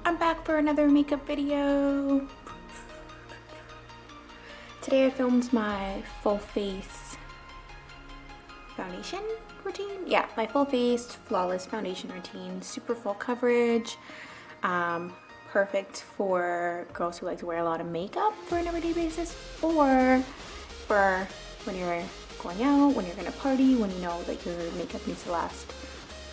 I'm back for another makeup video. Today I filmed my full face foundation routine. Yeah, my full face flawless foundation routine. Super full coverage. Perfect for girls who like to wear a lot of makeup for an everyday basis, or for when you're going out, when you're gonna party, when you know that your makeup needs to last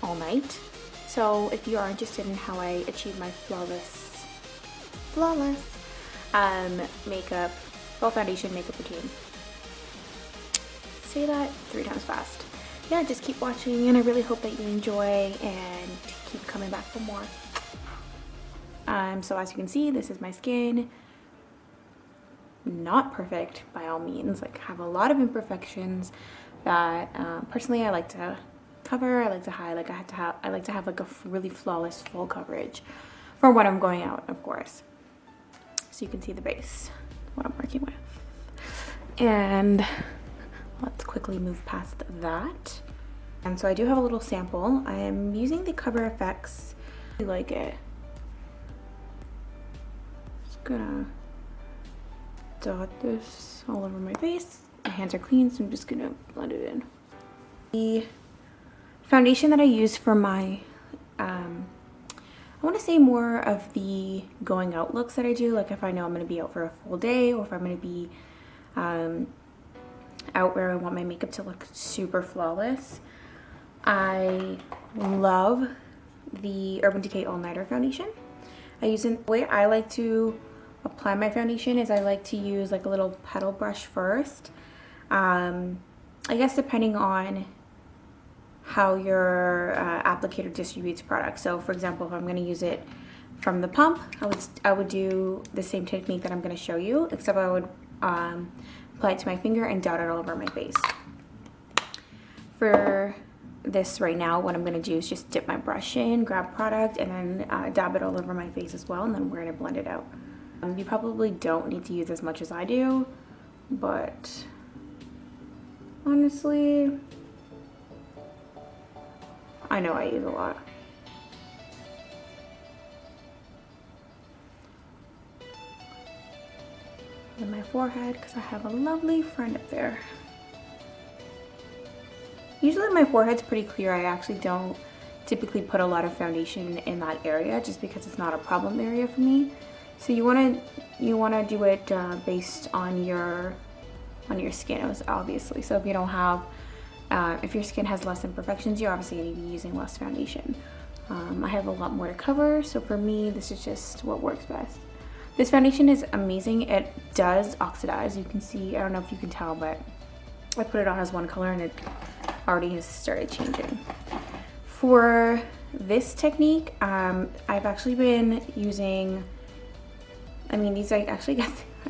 all night. So if you are interested in how I achieve my flawless makeup, full foundation makeup routine, say that 3 times fast. Yeah, just keep watching, and I really hope that you enjoy and keep coming back for more. So as you can see, this is my skin. Not perfect by all means, like have a lot of imperfections that personally I like to cover. I like to hide, I like to have like a really flawless full coverage for when I'm going out, of course. So you can see the base, what I'm working with. And let's quickly move past that. And so I do have a little sample. I am using the Cover FX. I like it. Just gonna dot this all over my face. My hands are clean, so I'm just gonna blend it in. The foundation that I use for my, I want to say more of the going out looks that I do, like if I know I'm going to be out for a full day, or if I'm going to be out where I want my makeup to look super flawless. I love the Urban Decay Allnighter foundation. The way I like to apply my foundation is I like to use like a little petal brush first. I guess depending on how your applicator distributes product. So for example, if I'm going to use it from the pump, I would do the same technique that I'm going to show you, except I would apply it to my finger and dot it all over my face. For this right now, what I'm going to do is just dip my brush in, grab product, and then dab it all over my face as well, and then we're going to blend it out. You probably don't need to use as much as I do, but honestly, I know I use a lot. And my forehead, because I have a lovely friend up there. Usually my forehead's pretty clear. I actually don't typically put a lot of foundation in that area just because it's not a problem area for me. So you wanna do it based on your skin, obviously. So if you don't have if your skin has less imperfections, you're obviously going to be using less foundation. I have a lot more to cover, so for me, this is just what works best. This foundation is amazing. It does oxidize. You can see, I don't know if you can tell, but I put it on as one color and it already has started changing. For this technique, I've actually been using, I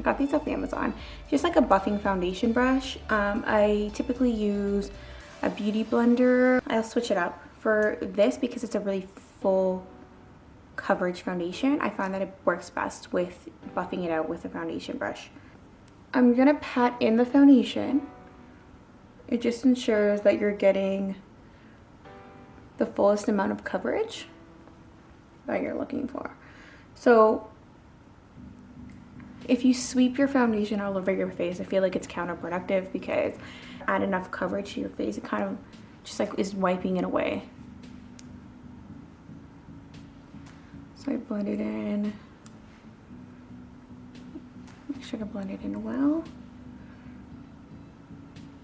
got these off Amazon. Just like a buffing foundation brush. I typically use a beauty blender. I'll switch it up for this because it's a really full coverage foundation. I find that it works best with buffing it out with a foundation brush. I'm gonna pat in the foundation. It just ensures that you're getting the fullest amount of coverage that you're looking for. So if you sweep your foundation all over your face, I feel like it's counterproductive because add enough coverage to your face, it kind of just like is wiping it away. So I blend it in. Make sure to blend it in well.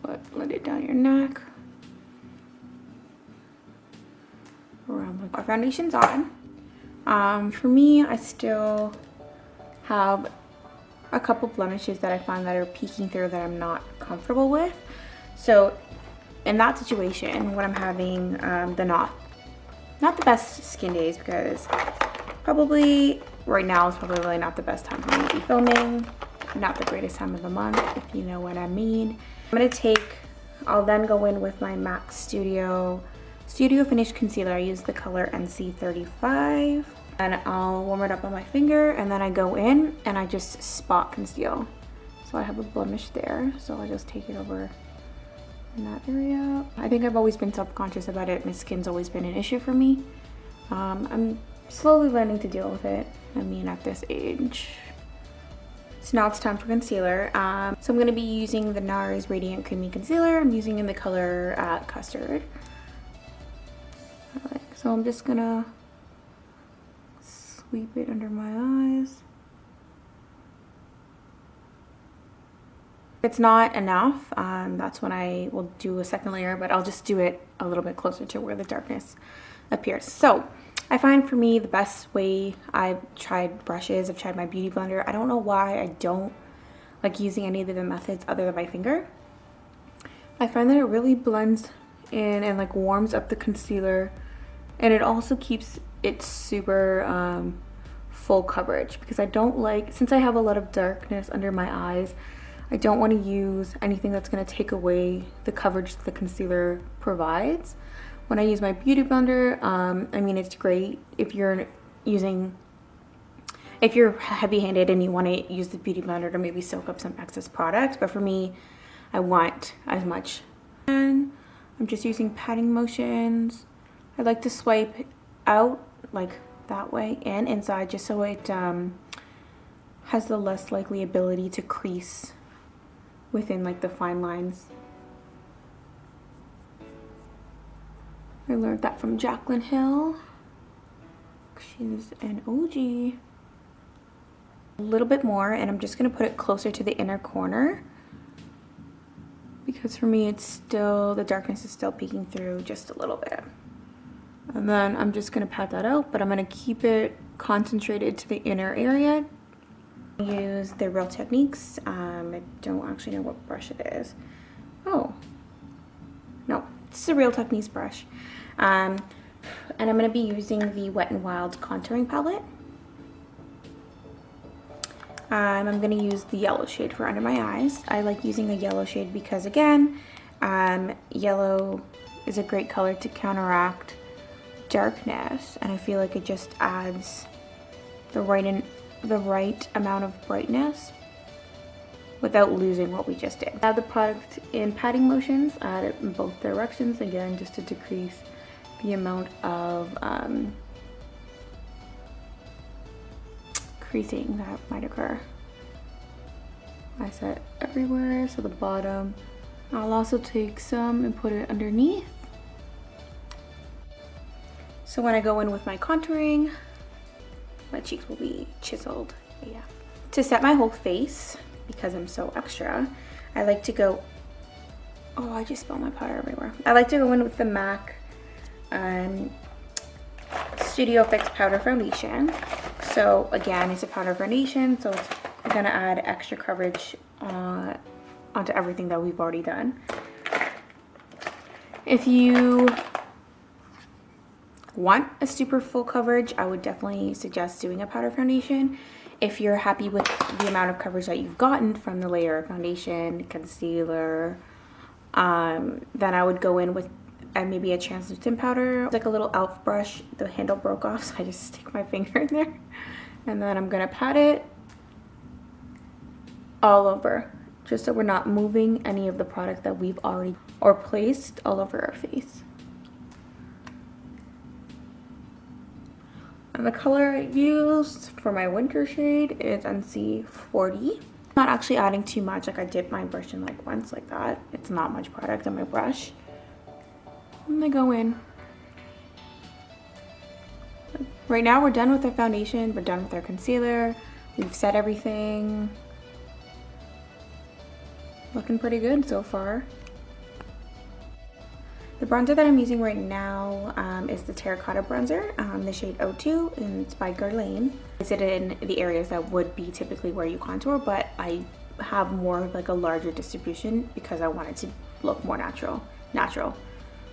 But blend it down your neck. Around our foundation's on. For me, I still have a couple blemishes that I find that are peeking through that I'm not comfortable with. So in that situation, when I'm having the not the best skin days, because probably right now is probably really not the best time for me to be filming, not the greatest time of the month, if you know what I mean. I'll then go in with my MAC Studio Finish Concealer. I use the color NC35. And I'll warm it up on my finger, and then I go in and I just spot conceal. So I have a blemish there, so I'll just take it over in that area. I think I've always been self-conscious about it. My skin's always been an issue for me. I'm slowly learning to deal with it. I mean, at this age. So now it's time for concealer. So I'm going to be using the Nars Radiant Creamy Concealer. I'm using in the color Custard. So I'm just going to sweep it under my eyes. If it's not enough, that's when I will do a second layer, but I'll just do it a little bit closer to where the darkness appears. So I find for me the best way, I've tried brushes, I've tried my beauty blender. I don't know why I don't like using any of the methods other than my finger. I find that it really blends in and like warms up the concealer, and it also keeps it super full coverage, because I don't like, since I have a lot of darkness under my eyes, I don't want to use anything that's going to take away the coverage the concealer provides. When I use my beauty blender, I mean, it's great if you're heavy-handed and you want to use the beauty blender to maybe soak up some excess product. But for me, I want as much. And I'm just using patting motions. I like to swipe out like that way and inside, just so it has the less likely ability to crease within like the fine lines. I learned that from Jaclyn Hill. She's an OG. A little bit more, and I'm just gonna put it closer to the inner corner, because for me it's still, the darkness is still peeking through just a little bit. And then I'm just gonna pat that out, but I'm gonna keep it concentrated to the inner area. Use the Real Techniques. I don't actually know what brush it is. Oh, no, it's a Real Techniques brush. And I'm going to be using the Wet n Wild contouring palette. I'm going to use the yellow shade for under my eyes. I like using the yellow shade because, again, yellow is a great color to counteract darkness, and I feel like it just adds the right amount of brightness without losing what we just did. Add the product in patting motions, add it in both directions, again, just to decrease the amount of creasing that might occur. I set everywhere, so the bottom. I'll also take some and put it underneath. So when I go in with my contouring, my cheeks will be chiseled AF. To set my whole face, because I'm so extra, I like to go, oh, I just spilled my powder everywhere. I like to go in with the MAC Studio Fix Powder Foundation. So again, it's a powder foundation, so it's gonna add extra coverage onto everything that we've already done. If you want a super full coverage, I would definitely suggest doing a powder foundation. If you're happy with the amount of coverage that you've gotten from the layer of foundation, concealer, then I would go in with maybe a translucent powder. It's like a little e.l.f. brush. The handle broke off, so I just stick my finger in there. And then I'm gonna pat it all over, just so we're not moving any of the product that we've already or placed all over our face. And the color I used for my winter shade is NC40. I'm not actually adding too much, like I dipped my brush in like once like that. It's not much product on my brush. I'm gonna go in. Right now we're done with our foundation, we're done with our concealer. We've set everything. Looking pretty good so far. The bronzer that I'm using right now is the Terracotta bronzer, the shade O2, and it's by Guerlain. I did it in the areas that would be typically where you contour, but I have more of like a larger distribution because I want it to look more natural.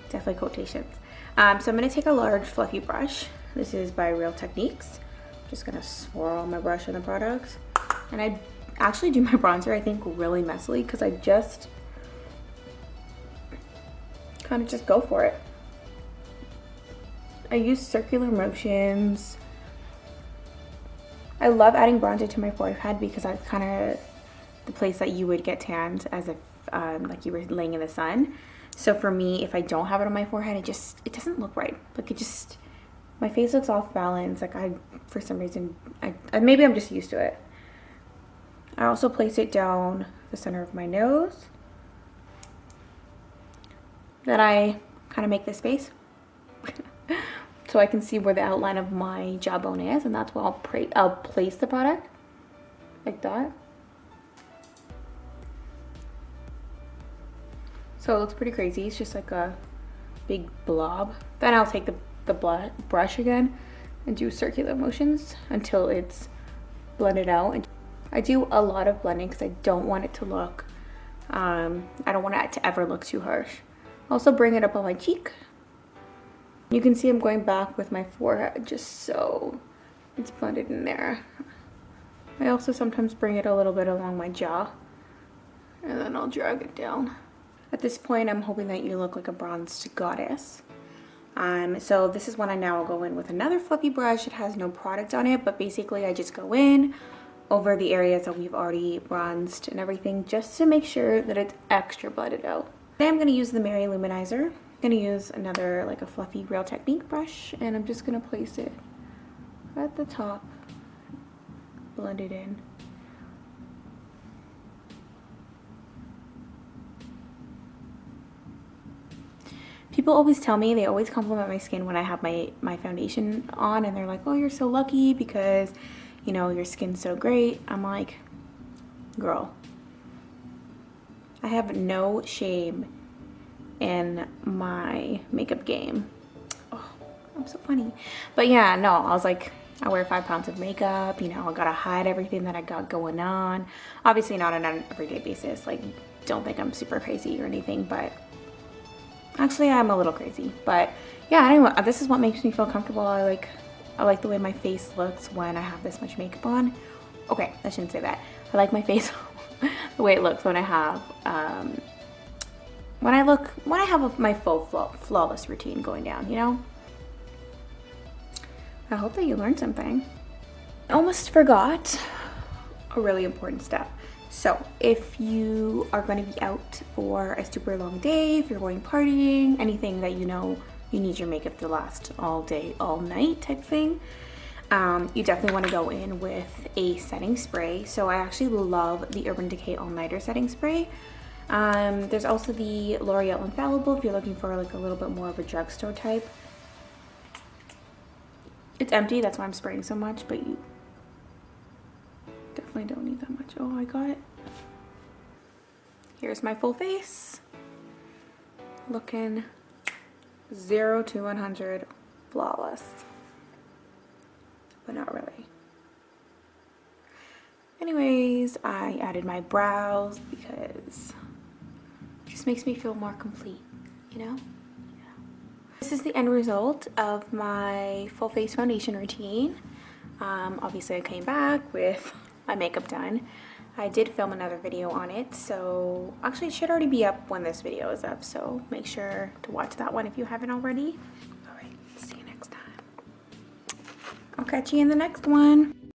Definitely quotations. So I'm gonna take a large fluffy brush. This is by Real Techniques. I'm just gonna swirl my brush in the product. And I actually do my bronzer, I think, really messily because I just kind of just go for it. I use circular motions. I love adding bronzer to my forehead because that's kind of the place that you would get tanned, as if like you were laying in the sun. So for me, if I don't have it on my forehead, it doesn't look right. Like My face looks off balance. Like for some reason, maybe I'm just used to it. I also place it down the center of my nose. Then I kind of make this space so I can see where the outline of my jawbone is, and that's where I'll place the product, like that. So it looks pretty crazy. It's just like a big blob. Then I'll take the brush again and do circular motions until it's blended out. I do a lot of blending because I don't want it to look, I don't want it to ever look too harsh. Also bring it up on my cheek. You can see I'm going back with my forehead just so it's blended in there. I also sometimes bring it a little bit along my jaw and then I'll drag it down. At this point, I'm hoping that you look like a bronzed goddess. So this is when I now go in with another fluffy brush. It has no product on it, but basically I just go in over the areas that we've already bronzed and everything just to make sure that it's extra blended out. Today I'm going to use the Mary Louminizer. I'm going to use another like a fluffy Real Technique brush, and I'm just going to place it at the top, blend it in. People always tell me, they always compliment my skin when I have my foundation on, and they're like, oh, you're so lucky because, you know, your skin's so great. I'm like, girl, I have no shame in my makeup game. Oh, I'm so funny. But yeah, no, I was like, I wear 5 pounds of makeup, you know, I gotta hide everything that I got going on. Obviously not on an everyday basis, like, don't think I'm super crazy or anything, but actually I'm a little crazy. But yeah, anyway, this is what makes me feel comfortable. I like the way my face looks when I have this much makeup on. Okay, I shouldn't say that. I like my face the way it looks when I have when I have my full flawless routine going down, you know? I hope that you learned something. I almost forgot a really important step. So if you are going to be out for a super long day, if you're going partying, anything that you know you need your makeup to last all day, all night type thing, you definitely want to go in with a setting spray. So I actually love the Urban Decay Allnighter setting spray. There's also the Loreal Infallible if you're looking for like a little bit more of a drugstore type. It's empty, that's why I'm spraying so much, but you definitely don't need that much. Oh, I got it. Here's my full face. Looking 0 to 100 flawless. But not really. Anyways, I added my brows because it just makes me feel more complete, you know? This is the end result of my full face foundation routine. Obviously I came back with my makeup done. I did film another video on it, so actually it should already be up when this video is up, so make sure to watch that one if you haven't already. All right, see you next time. I'll catch you in the next one.